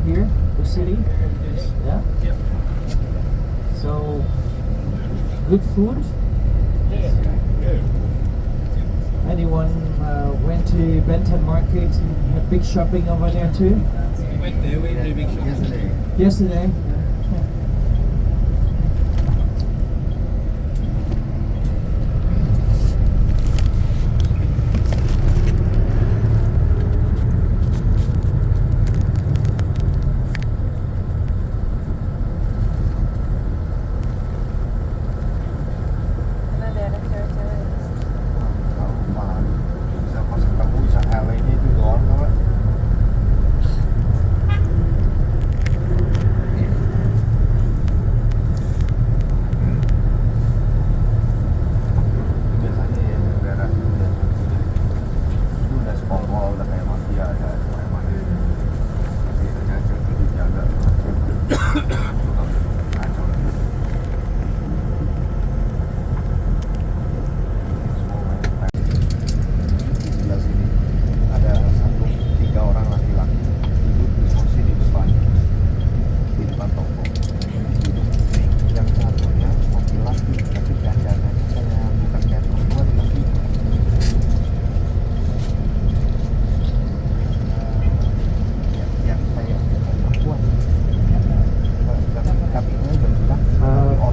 here, the city. Yeah. Yep. So good food. Anyone went to Benton Market and had big shopping over there too? We went there, we did a big shop. Yesterday.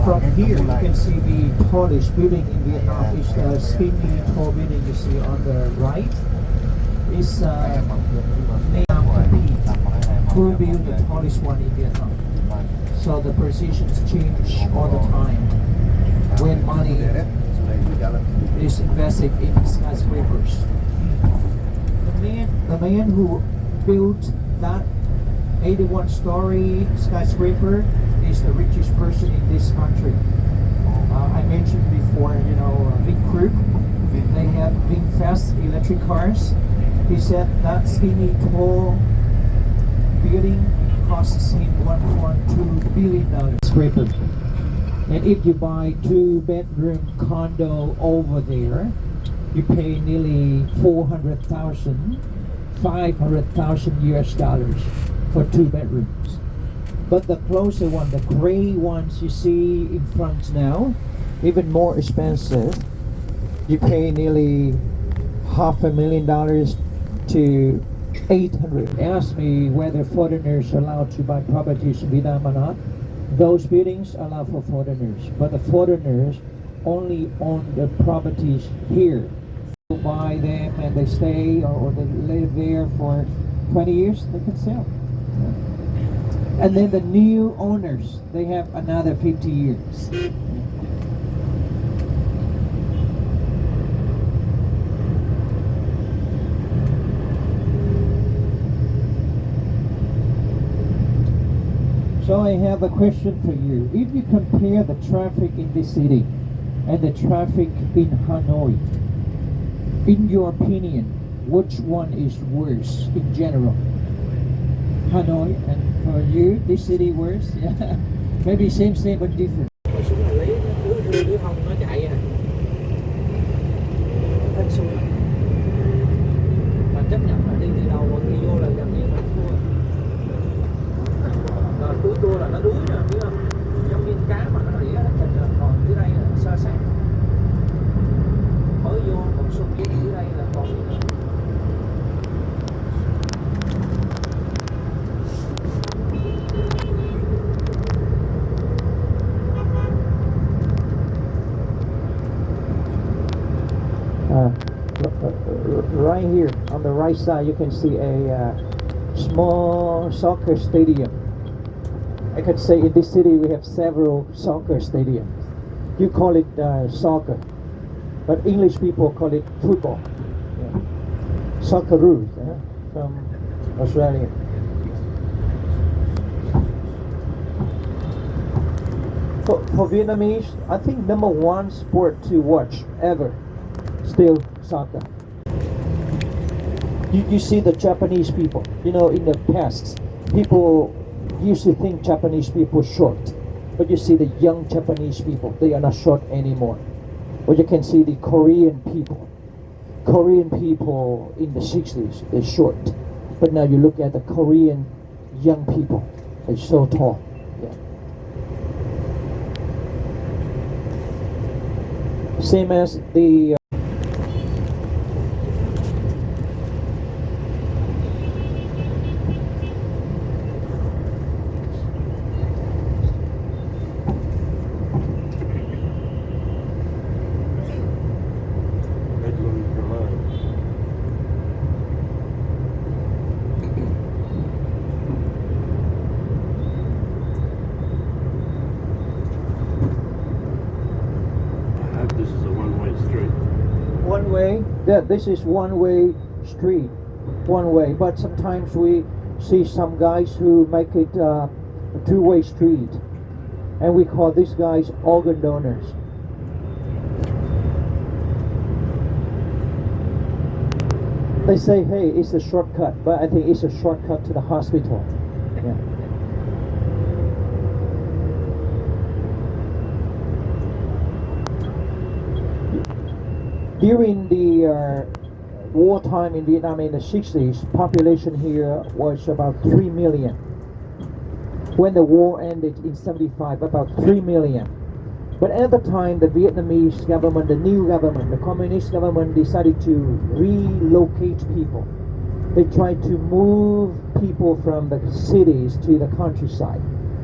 From here you can see the tallest building in Vietnam is the skinny tall building you see on the right. It's who built the tallest one in Vietnam. So the positions change all the time when money is invested in skyscrapers. The man who built that 81-story skyscraper is the richest person in this country. I mentioned before, Vic Krug, they have VinFast electric cars. He said that skinny tall building costs him $1.2 billion scraper. And if you buy 2-bedroom condo over there, you pay nearly 500,000 US dollars for 2 bedrooms. But the closer one, the gray ones you see in front now, even more expensive. You pay nearly $500,000 to 800. Ask me whether foreigners are allowed to buy properties in Vietnam or not. Those buildings allow for foreigners, but the foreigners only own the properties here. Buy them and they stay or they live there for 20 years, they can sell. And then the new owners, they have another 50 years. So I have a question for you. If you compare the traffic in this city and the traffic in Hanoi, in your opinion, which one is worse in general? Hanoi, and for you, this city worse? Yeah. Maybe same but different. Chấp nhận là đi từ đầu mà khi vô là gần như phải thua. Rồi cuối tour là nó đuối nè, biết không? Giống như cá mà nó rỉa hết thịt rồi, còn dưới đây là xa xăm. Mới vô một số kia dưới đây là còn gì nữa. Right here on the right side you can see a small soccer stadium. I could say in this city we have several soccer stadiums. You call it soccer, but English people call it football. Yeah. Socceroos from Australia. For Vietnamese, I think number one sport to watch ever, still soccer. You see the Japanese people, in the past, people used to think Japanese people short. But you see the young Japanese people, they are not short anymore. Or you can see the Korean people. Korean people in the 60s, they're short. But now you look at the Korean young people. They're so tall. Yeah. Same as the Redmond, Vermont. This is a one-way street. one way. Yeah, this is one-way street, one way. But sometimes we see some guys who make it a two-way street, and we call these guys organ donors. They say, "Hey, it's a shortcut," but I think it's a shortcut to the hospital. Yeah. During the wartime in Vietnam in the 60s, population here was about 3 million. When the war ended in 75, about 3 million. But at the time, the Vietnamese government, the new government, the communist government decided to relocate people. They tried to move people from the cities to the countryside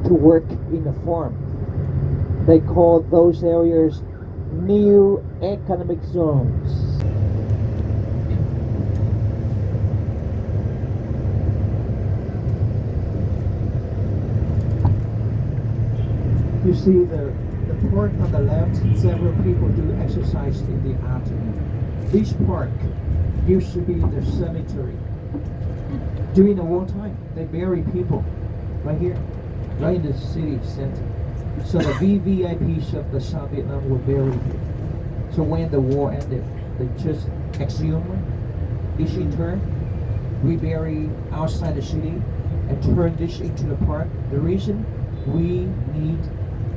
to work in the farm. They called those areas new economic zones. You see the park on the left, several people do exercise in the afternoon. This park used to be the cemetery. During the wartime, they bury people right here, right in the city center. So the VVIPs of the South Vietnam were buried here. So when the war ended, they just exhumed each in turn, rebury outside the city, and turn this into the park. The reason we need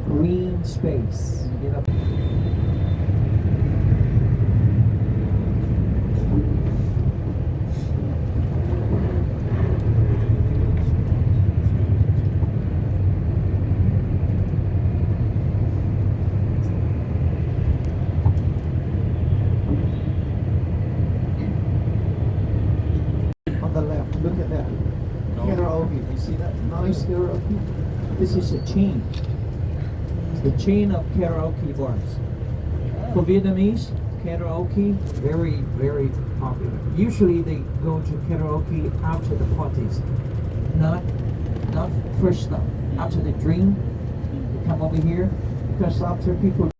green space, you know. On the left, look at that. Karaoke, you see that? Nice karaoke. This is a chain. The chain of karaoke bars. For Vietnamese, karaoke, very, very popular. Usually they go to karaoke after the parties. Not first stop. After the drink, they come over here. Because after people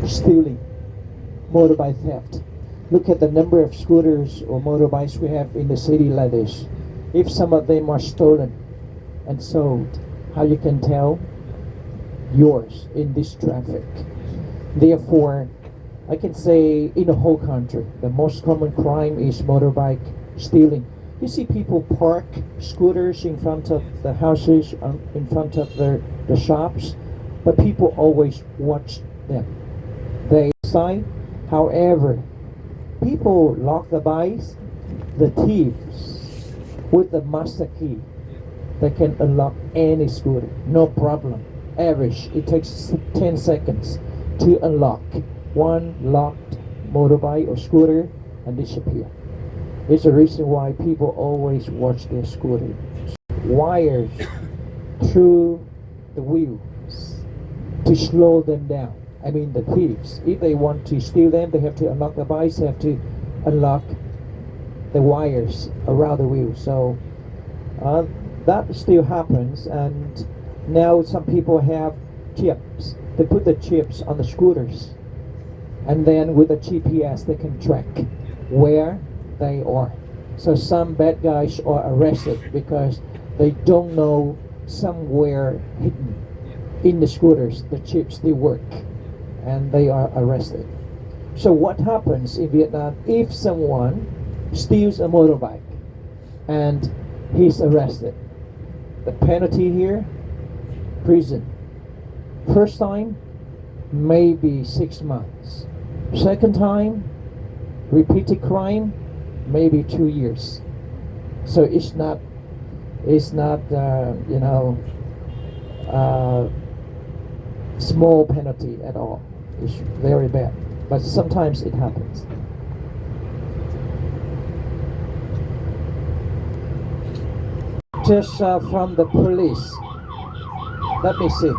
stealing, motorbike theft. Look at the number of scooters or motorbikes we have in the city like this. If some of them are stolen and sold, how you can tell? Yours in this traffic. Therefore, I can say in the whole country, the most common crime is motorbike stealing. You see people park scooters in front of the houses, in front of the shops, but people always watch them. They sign. However, people lock the bikes, the thieves with the master key, they can unlock any scooter, no problem. Average, it takes 10 seconds to unlock one locked motorbike or scooter and disappear. It's the reason why people always watch their scooter. Wires through the wheels to slow them down. I mean the thieves. If they want to steal them, they have to unlock the bikes, they have to unlock the wires around the wheels. So that still happens, and now some people have chips. They put the chips on the scooters, and then with the GPS they can track where they are. So some bad guys are arrested because they don't know somewhere hidden in the scooters the chips still work, and they are arrested. So what happens in Vietnam if someone steals a motorbike and he's arrested? The penalty here, prison. First time, maybe 6 months. Second time, repeated crime, maybe 2 years. So it's not small penalty at all. It's very bad, but sometimes it happens. Just from the police. Let me see.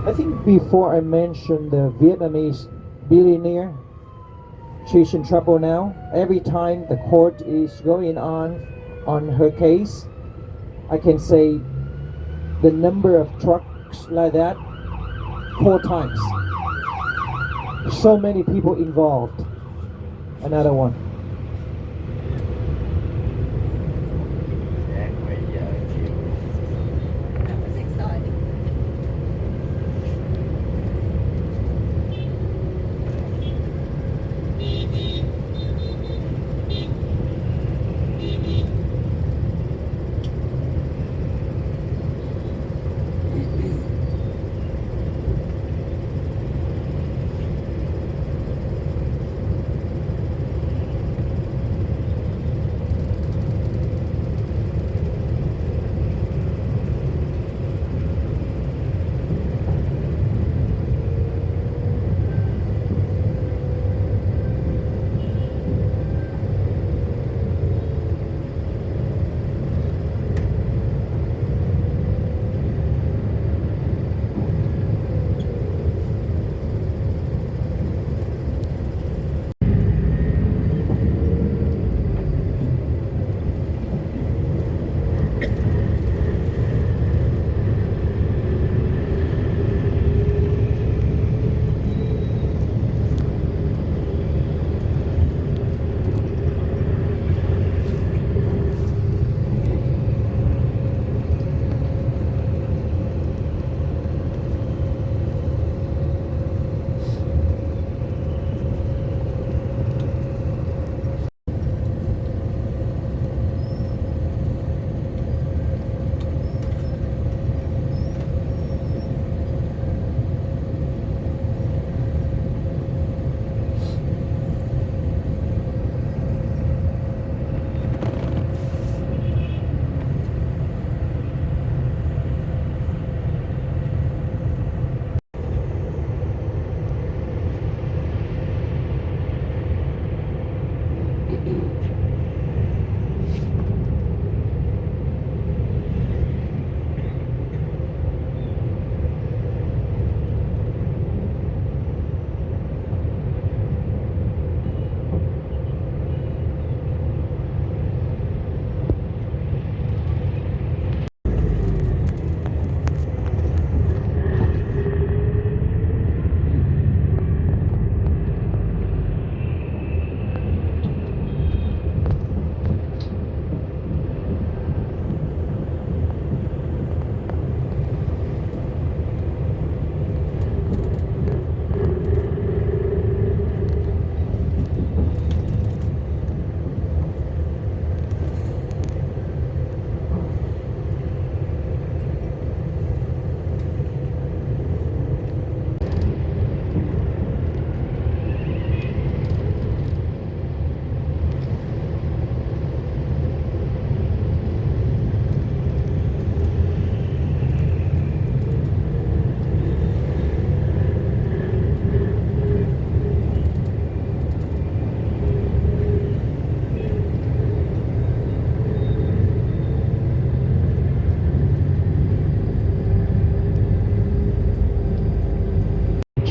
I think before I mentioned the Vietnamese billionaire, she's in trouble now. Every time the court is going on her case, I can say the number of trucks like that 4 times. So many people involved. Another one. That was exciting.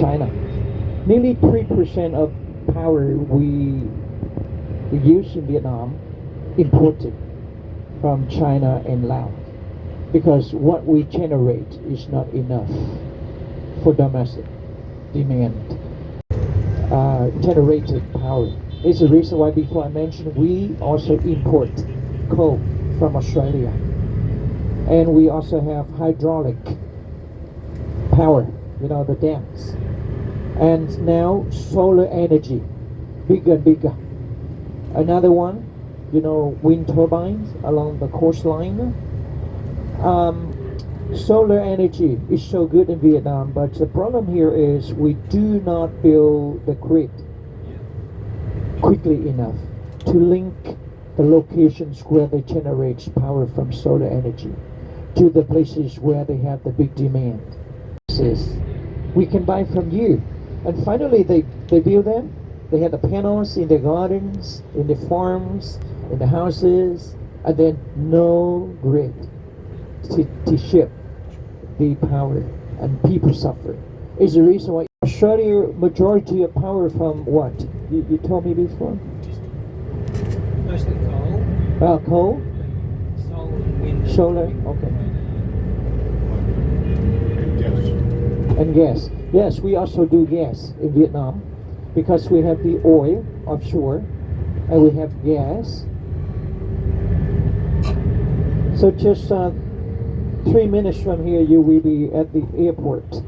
China. Nearly 3% of power we use in Vietnam imported from China and Laos, because what we generate is not enough for domestic demand. Generated power is the reason why before I mentioned we also import coal from Australia, and we also have hydraulic power, the dams, and now solar energy, bigger and bigger. Another one, wind turbines along the coastline. Solar energy is so good in Vietnam, but the problem here is we do not build the grid quickly enough to link the locations where they generate power from solar energy to the places where they have the big demand. We can buy from you, and finally they build them. They have the panels in the gardens, in the farms, in the houses, and then no grid to ship the power, and people suffer. Is the reason why Australia majority of power from what? You told me before? Mostly coal. Coal? Solar and wind. Solar, okay. And gas. And gas. Yes, we also do gas in Vietnam because we have the oil offshore and we have gas. So just 3 minutes from here, you will be at the airport.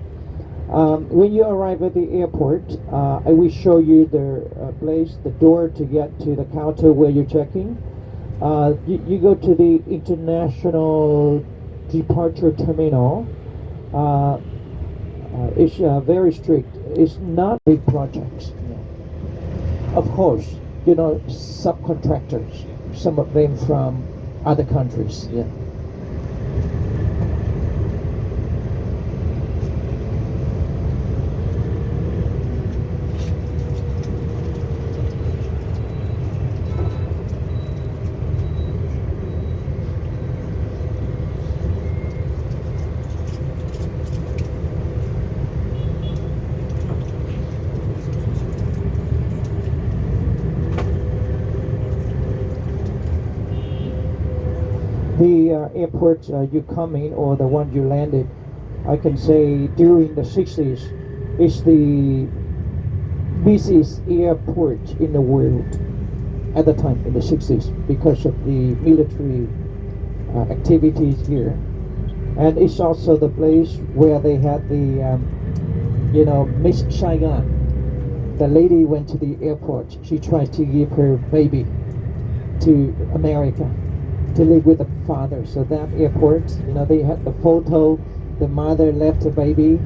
When you arrive at the airport, I will show you the place, the door to get to the counter where you're checking. You go to the international departure terminal. It's very strict. It's not big projects. Of course, subcontractors, some of them from other countries. Yeah. The airport you come in, or the one you landed, I can say during the 60s, is the busiest airport in the world at the time, in the 60s, because of the military activities here. And it's also the place where they had the, Miss Saigon. The lady went to the airport. She tried to give her baby to America to live with the father. So that airport, they had the photo. The mother left the baby,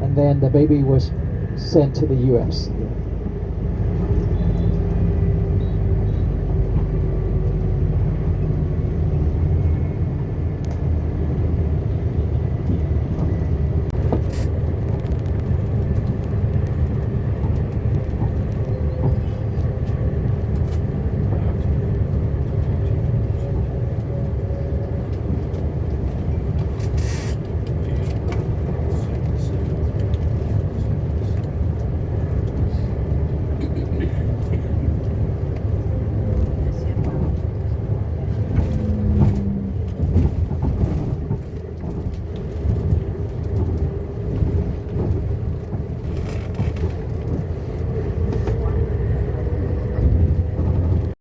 and then the baby was sent to the U.S.